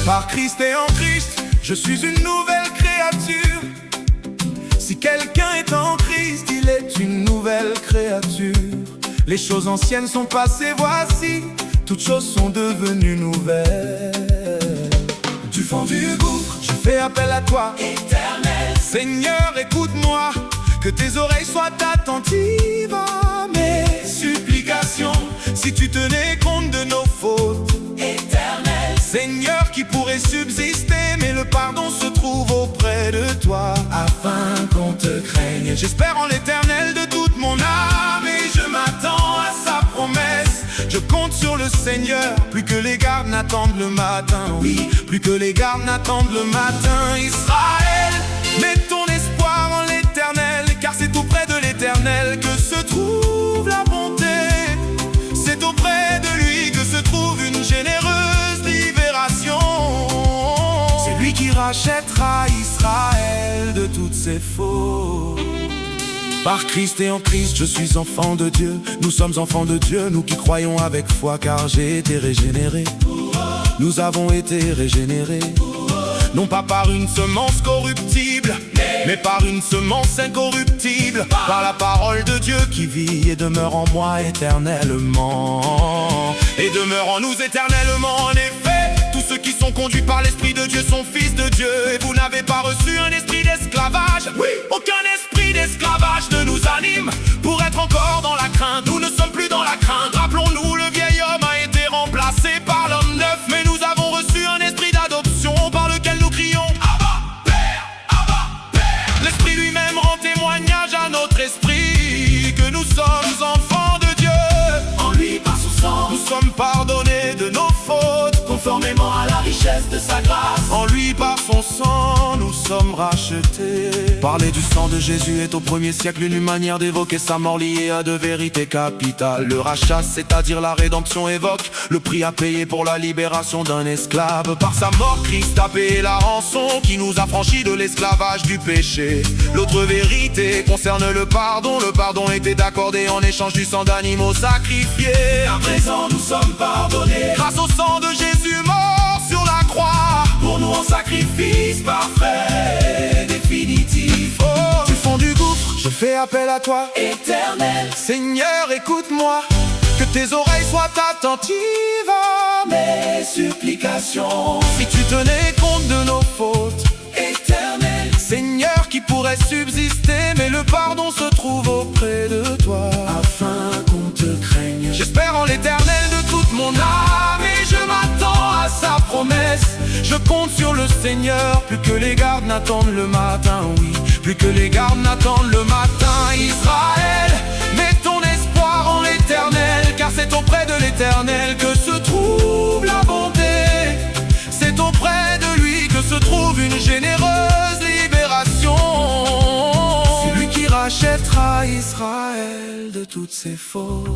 Par Christ et en Christ, je suis une nouvelle créature. Si quelqu'un est en Christ, il est une nouvelle créature. Les choses anciennes sont passées, voici, toutes choses sont devenues nouvelles. Du fond du gouffre, je fais appel à toi, Éternel. Seigneur, écoute-moi, que tes oreilles soient attentives à mes supplications. Si tu tenais compte de nos fautes, Éternel. Seigneur, qui pourrait subsister, mais le pardon se trouve auprès de toi, afin qu'on te craigne. J'espère en l'Éternel de toute mon âme et je m'attends à sa promesse. Je compte sur le Seigneur, plus que les gardes n'attendent le matin. Oui, plus que les gardes n'attendent le matin. Israël, mets ton espoir en l'Éternel, car c'est auprès de l'Éternel que se trouve la bonté. C'est auprès de lui que se trouve une généreuse libération. C'est lui qui rachètera Israël de toutes ses fautes. Par Christ et en Christ, je suis enfant de Dieu. Nous sommes enfants de Dieu, nous qui croyons avec foi, car j'ai été régénéré. Nous avons été régénérés, non pas par une semence corruptible, mais par une semence incorruptible, par la parole de Dieu qui vit et demeure en moi éternellement. Et demeure en nous éternellement. En effet, tous ceux qui sont conduits par l'Esprit de Dieu sont fils de Dieu. Et vous n'avez pas reçu un esprit d'esclavage. Oui. Aucun esprit d'esclavage ne nous anime pour être encore dans la crainte. Nous ne sommes plus dans la crainte. Rappelons-nous, le vieil homme a été remplacé par l'homme neuf, mais nous avons reçu un esprit d'adoption par lequel nous crions Abba, Père, Abba, Père. L'Esprit lui-même rend témoignage à notre esprit que nous sommes enfants de Dieu. En lui, par son sang, nous sommes pardonnés de nos fautes, conformément à la richesse de sa grâce. En lui, par son sang, nous sommes rachetés. Parler du sang de Jésus est au 1er siècle une manière d'évoquer sa mort liée à de vérités capitales. Le rachat, c'est-à-dire la rédemption, évoque le prix à payer pour la libération d'un esclave. Par sa mort, Christ a payé la rançon qui nous a franchis de l'esclavage du péché. L'autre vérité concerne le pardon. Le pardon était accordé en échange du sang d'animaux sacrifiés. À présent, nous sommes pardonnés grâce au sang de Jésus mort sur la croix, pour nous en sacrifice parfait, définitif. Oh, du fond du gouffre, je fais appel à toi, Éternel. Seigneur, écoute-moi, que tes oreilles soient attentives à mes supplications. Si tu tenais compte de nos fautes, Éternel. Seigneur, qui pourrait subsister, mais le pardon se trouve auprès de toi, afin qu'on te craigne. J'espère en l'Éternel de toute mon âme et je m'attends à sa promesse. Je compte sur le Seigneur, plus que les gardes n'attendent le matin. Oui, plus que les gardes n'attendent le matin. Israël, mets ton espoir en l'Éternel, car c'est auprès de l'Éternel que se trouve la bonté. C'est auprès de lui que se trouve une généreuse libération. C'est lui qui rachètera Israël de toutes ses fautes.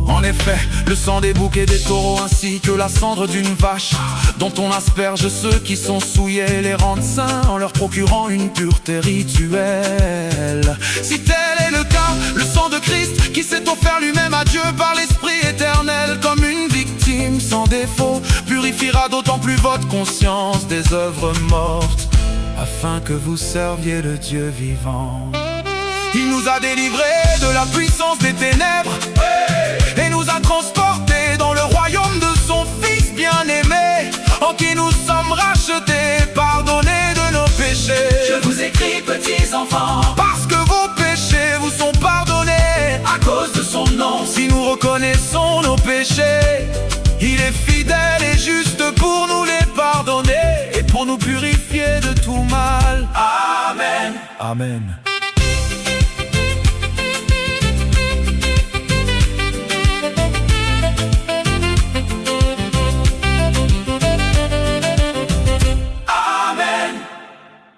En effet, le sang des boucs et des taureaux ainsi que la cendre d'une vache, dont on asperge ceux qui sont souillés, les rendent saints en leur procurant une pureté rituelle. Si tel est le cas, le sang de Christ qui s'est offert lui-même à Dieu par l'Esprit éternel comme une victime sans défaut, purifiera d'autant plus votre conscience des œuvres mortes, afin que vous serviez le Dieu vivant. Il nous a délivrés de la puissance des ténèbres, et nous a transportés dans le royaume de son Fils bien-aimé, en qui nous sommes rachetés, pardonnés de nos péchés. Je vous écris, petits enfants, parce que vos péchés vous sont pardonnés à cause de son nom. Si nous reconnaissons nos péchés, il est fidèle et juste pour nous les pardonner et pour nous purifier de tout mal. Amen. Amen.